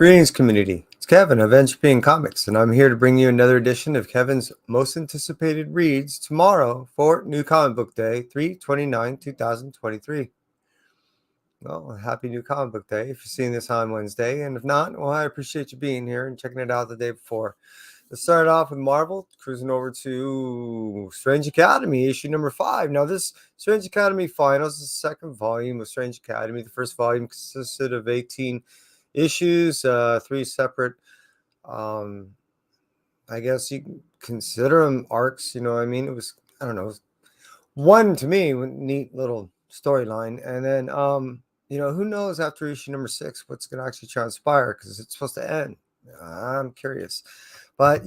Greetings, community. It's Kevin of NCBD Comics, and I'm here to bring you another edition of Kevin's most anticipated reads tomorrow for New Comic Book Day, 3/29/2023. Well, happy New Comic Book Day if you're seeing this on Wednesday, and if not, well, I appreciate you being here and checking it out the day before. Let's start off with Marvel, cruising over to Strange Academy, issue number 5. Now, this Strange Academy Finals is the second volume of Strange Academy. The first volume consisted of 18 issues, 3 separate, I guess you can consider them arcs, you know what I mean? It was, I don't know, it was one to me, neat little storyline. And then, who knows after issue number 6 what's going to actually transpire because it's supposed to end. I'm curious. But,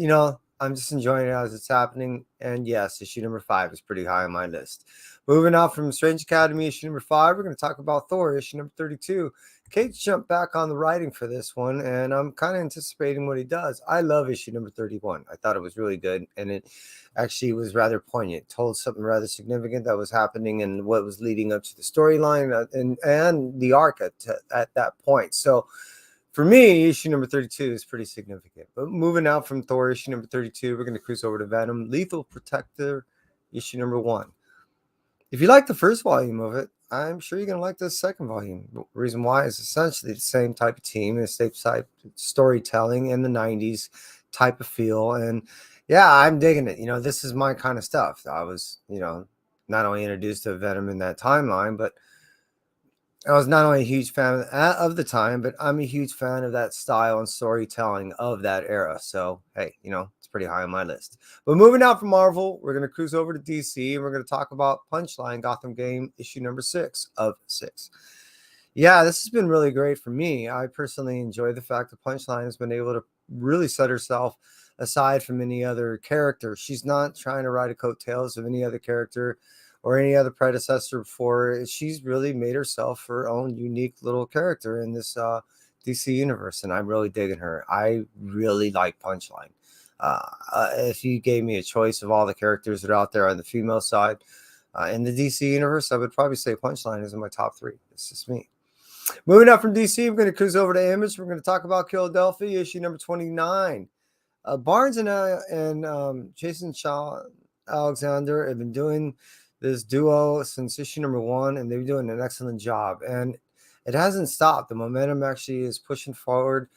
I'm just enjoying it as it's happening. And yes, issue number 5 is pretty high on my list. Moving on from Strange Academy, issue number 5, we're going to talk about Thor, issue number 32. Kate jumped back on the writing for this one, and I'm kind of anticipating what he does. I love issue number 31. I thought it was really good, and it actually was rather poignant. It told something rather significant that was happening and what was leading up to the storyline and the arc at that point. So for me, issue number 32 is pretty significant. But moving out from Thor, issue number 32, we're going to cruise over to Venom, Lethal Protector, issue number 1. If you like the first volume of it, I'm sure you're going to like the second volume. The reason why is essentially the same type of team, the same type of storytelling in the 90s type of feel. And yeah, I'm digging it. This is my kind of stuff. I was, not only introduced to Venom in that timeline, but I was not only a huge fan of the time, but I'm a huge fan of that style and storytelling of that era. So, hey, it's pretty high on my list. But moving out from Marvel, we're going to cruise over to DC, and we're going to talk about Punchline Gotham Game, issue number 6 of 6. Yeah, this has been really great for me. I personally enjoy the fact that Punchline has been able to really set herself aside from any other character. She's not trying to ride a coattails of any other character or any other predecessor before. She's really made herself her own unique little character in this DC universe, and I'm really digging her. I really like Punchline. If you gave me a choice of all the characters that are out there on the female side in the DC universe, I would probably say Punchline is in my top 3. It's just me. Moving up from DC, we're going to cruise over to Image. We're going to talk about Philadelphia, issue number 29. Barnes and Jason Shaw Alexander have been doing this duo since issue number 1, and they're doing an excellent job. And it hasn't stopped. The momentum actually is pushing forward.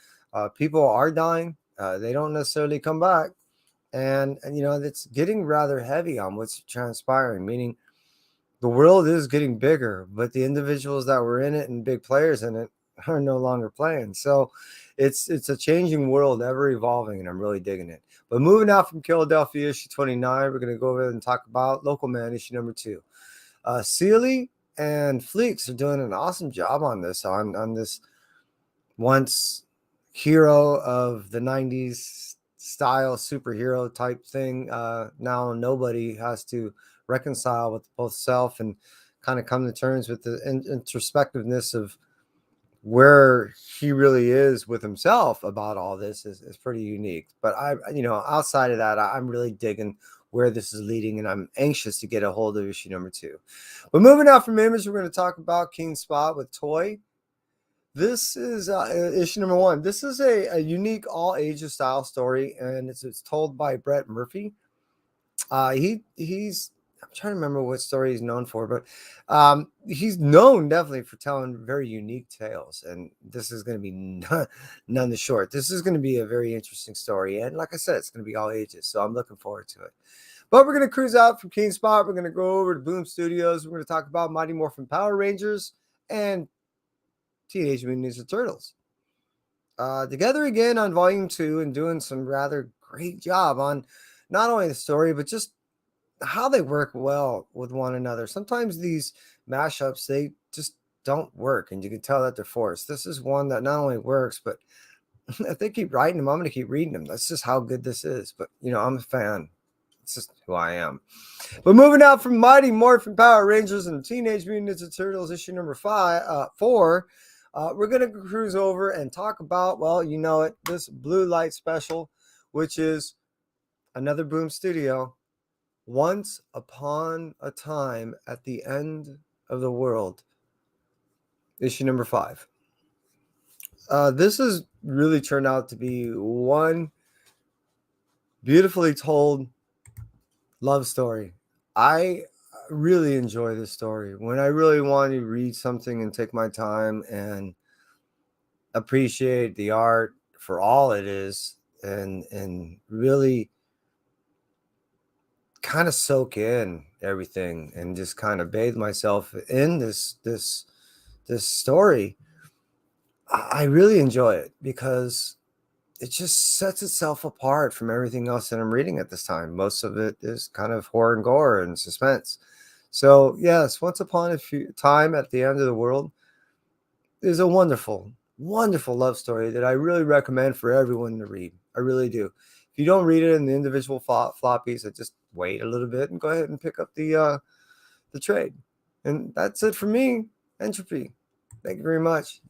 People are dying. They don't necessarily come back. And it's getting rather heavy on what's transpiring, meaning the world is getting bigger, but the individuals that were in it and big players in it are no longer playing. So it's a changing world, ever evolving, and I'm really digging it. But moving out from Philadelphia, issue 29, we're going to go over and talk about Local Man, issue number 2. Seeley and Fleeks are doing an awesome job on this, on this once hero of the 90s style superhero type thing. Now nobody has to reconcile with both self and kind of come to terms with the introspectiveness of where he really is with himself about all this is pretty unique. But outside of that, I'm really digging where this is leading, and I'm anxious to get a hold of issue number 2. But moving out from Image, we're going to talk about King Spot with Toy. This is issue number 1. This is a unique all ages style story, and it's told by Brett Murphy. He's I'm trying to remember what story he's known for, but he's known definitely for telling very unique tales, and this is going to be none the short. This is going to be a very interesting story, and like I said, it's going to be all ages, so I'm looking forward to it. But we're going to cruise out from King Spot. We're going to go over to Boom Studios. We're going to talk about Mighty Morphin Power Rangers and Teenage Mutant Ninja Turtles. Together again on volume 2, and doing some rather great job on not only the story, but just how they work well with one another. Sometimes these mashups, they just don't work, and you can tell that they're forced. This is one that not only works, but if they keep writing them, I'm going to keep reading them. That's just how good this is. But, I'm a fan. It's just who I am. But moving out from Mighty Morphin Power Rangers and Teenage Mutant Ninja Turtles, issue number 4, we're going to cruise over and talk about, this Blue Light special, which is another Boom Studio. Once Upon a Time at the End of the World, issue number 5. This has really turned out to be one beautifully told love story. I really enjoy this story. When I really want to read something and take my time and appreciate the art for all it is, and really kind of soak in everything and just kind of bathe myself in this story, I really enjoy it because it just sets itself apart from everything else that I'm reading at this time. Most of it is kind of horror and gore and suspense. So yes, Once Upon a Few Time at the End of the World is a wonderful, wonderful love story that I really recommend for everyone to read. I really do. If you don't read it in the individual floppies, just wait a little bit and go ahead and pick up the trade. And that's it for me. Entropy. Thank you very much.